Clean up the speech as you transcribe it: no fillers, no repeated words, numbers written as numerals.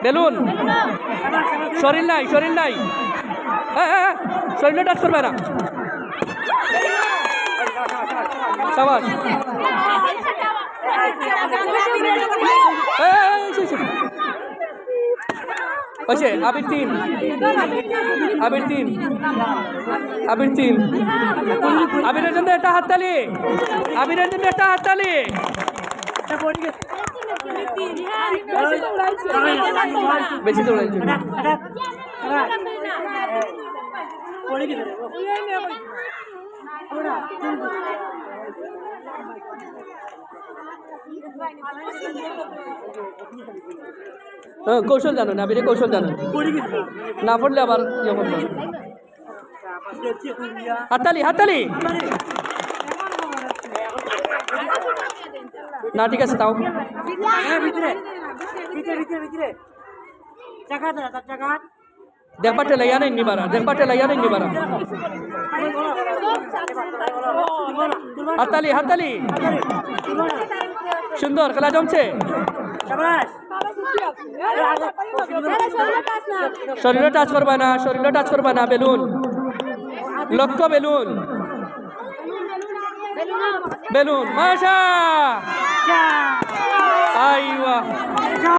balloon শরীর নাই শরীর নাই শরীরে টাচ করবে না সাবাস ওইসে আবির তিন আবির তিন আবির তিন আবিরের জন্য একটা হাততালি আবিরের জন্য একটা হাততালি বেশি দৌড়াইছে কৌশল জানো না আবিরে কৌশল জানো না পড়লে আবার ইয়ে করবো হাততালি হাততালি না ঠিক আছে তাও দেখবারটা লাইয়া নেই নিবারা দেখবারটা লাইয়া নেই নিবারা হাততালি হাততালি সুন্দর খেলা জমছে শরীরে টাচ করবা না শরীরে টাচ করবা না বেলুন লক্ষ্য বেলুন বেলুন মাশা আইওয়া